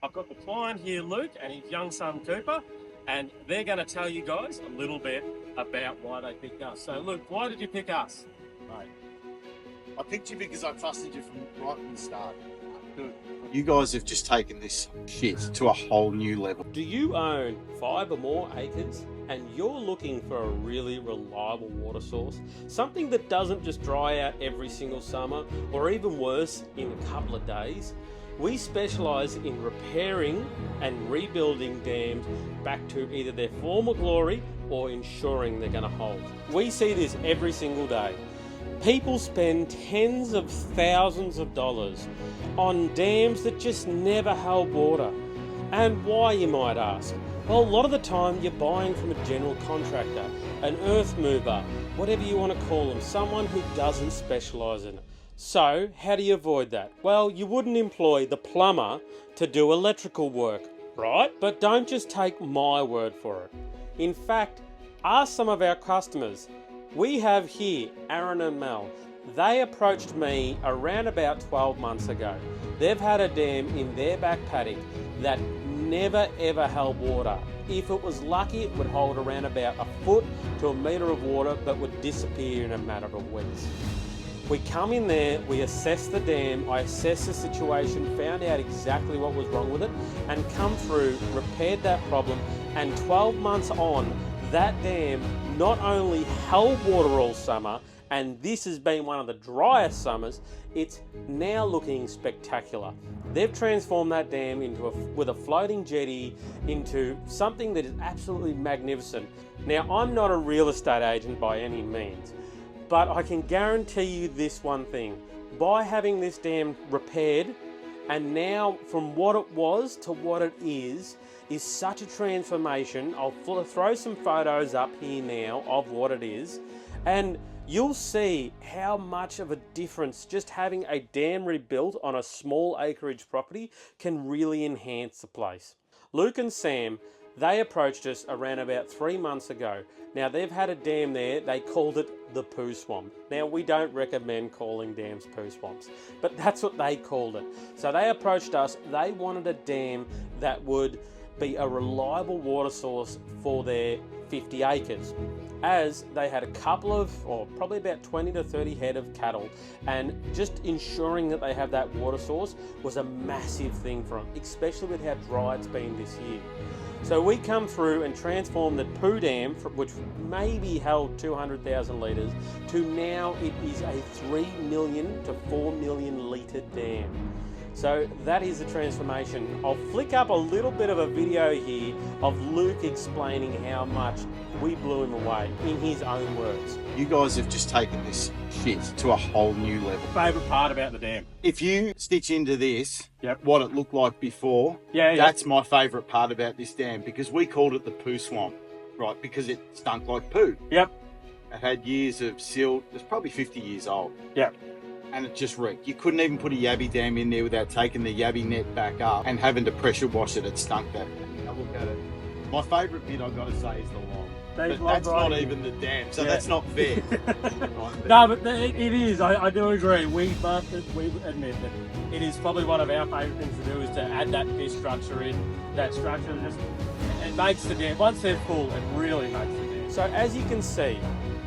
I've got the client here, Luke, and his young son, Cooper, and they're going to tell you guys a little bit about why they picked us. So, Luke, why did you pick us? Mate, I picked you because I trusted you from right from the start. Good. You guys have just taken this shit to a whole new level. Do you own 5 or more acres and you're looking for a really reliable water source? Something that doesn't just dry out every single summer, or even worse, in a couple of days? We specialise in repairing and rebuilding dams back to either their former glory or ensuring they're going to hold. We see this every single day. People spend tens of thousands of dollars on dams that just never held water. And why, you might ask? Well, a lot of the time you're buying from a general contractor, an earth mover, whatever you want to call them, someone who doesn't specialise in it. So, how do you avoid that? Well, you wouldn't employ the plumber to do electrical work, right? But don't just take my word for it. In fact, ask some of our customers. We have here Aaron and Mel. They approached me around about 12 months ago. They've had a dam in their back paddock that never ever held water. If it was lucky, it would hold around about a foot to a metre of water, but would disappear in a matter of weeks. We come in there, we assess the dam, I assess the situation, found out exactly what was wrong with it, and come through, repaired that problem, and 12 months on, that dam not only held water all summer, and this has been one of the driest summers, it's now looking spectacular. They've transformed that dam with a floating jetty into something that is absolutely magnificent. Now, I'm not a real estate agent by any means, but I can guarantee you this one thing. By having this dam repaired, and now from what it was to what it is such a transformation. I'll throw some photos up here now of what it is, and you'll see how much of a difference just having a dam rebuilt on a small acreage property can really enhance the place. Luke and Sam, they approached us around about 3 months ago. Now, they've had a dam there, they called it the poo swamp. Now, we don't recommend calling dams poo swamps, but that's what they called it. So they approached us, they wanted a dam that would be a reliable water source for their 50 acres, as they had a couple of, or probably about 20 to 30 head of cattle, and just ensuring that they have that water source was a massive thing for them, especially with how dry it's been this year. So we come through and transform the poo dam, which maybe held 200,000 litres, to now it is a 3 million to 4 million litre dam. So that is the transformation. I'll flick up a little bit of a video here of Luke explaining how much we blew him away in his own words. You guys have just taken this shit to a whole new level. Favourite part about the dam? If you stitch into this, Yep. what it looked like before, Yeah. that's my favourite part about this dam, because we called it the poo swamp, right? Because it stunk like poo. Yep. It had years of silt. It was probably 50 years old. Yep. And it just reeked. You couldn't even put a yabby dam in there without taking the yabby net back up and having to pressure wash it. It stunk that. Now look at it. My favourite bit, I've got to say, is the log. But that's not even the dam, so that's not fair. No, but it is. I do agree. We admit that it is probably one of our favourite things to do, is to add that fish structure in. That structure just, it makes the dam, once they're full, it really makes the dam. So as you can see,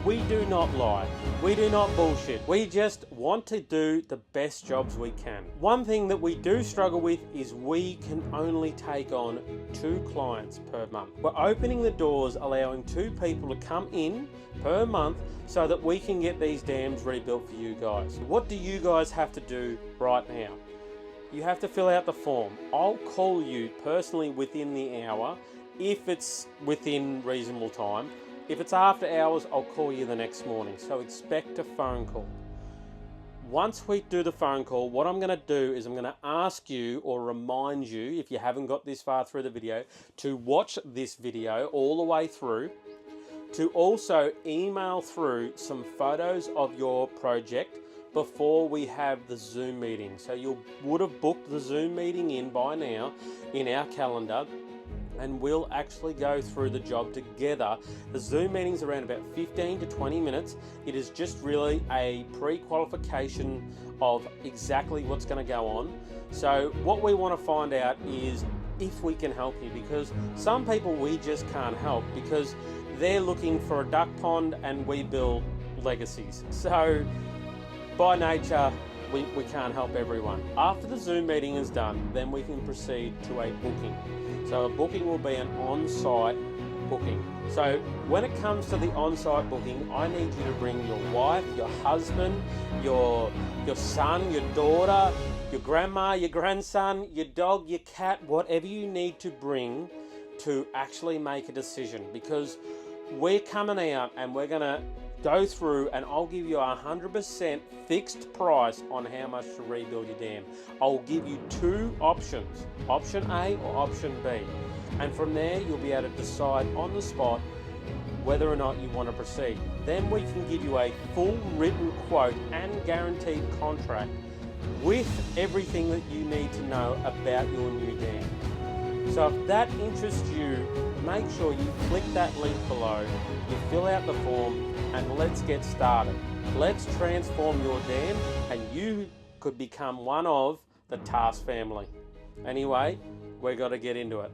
we do not lie. We do not bullshit. We just want to do the best jobs we can. One thing that we do struggle with is we can only take on 2 clients per month. We're opening the doors, allowing 2 people to come in per month so that we can get these dams rebuilt for you guys. What do you guys have to do right now? You have to fill out the form. I'll call you personally within the hour if it's within reasonable time. If it's after hours, I'll call you the next morning, so expect a phone call. Once we do the phone call, what I'm going to do is I'm going to ask you, or remind you, if you haven't got this far through the video, to watch this video all the way through, to also email through some photos of your project before we have the Zoom meeting. So you would have booked the Zoom meeting in by now in our calendar. and we'll actually go through the job together. The Zoom meeting's around about 15 to 20 minutes. It is just really a pre-qualification of exactly what's going to go on. So what we want to find out is if we can help you, because some people we just can't help because they're looking for a duck pond and we build legacies. So by nature, we can't help everyone. After the Zoom meeting is done, then we can proceed to a booking. So a booking will be an on-site booking. So when it comes to the on-site booking, I need you to bring your wife, your husband, your son, your daughter, your grandma, your grandson, your dog, your cat, whatever you need to bring to actually make a decision, because we're coming out and we're going to go through and I'll give you 100% fixed price on how much to rebuild your dam. I'll give you two options, option A or option B. And from there, you'll be able to decide on the spot whether or not you want to proceed. Then we can give you a full written quote and guaranteed contract with everything that you need to know about your new dam. So if that interests you, make sure you click that link below, you fill out the form, and let's get started. Let's transform your dam and you could become one of the Task family. Anyway, we've got to get into it.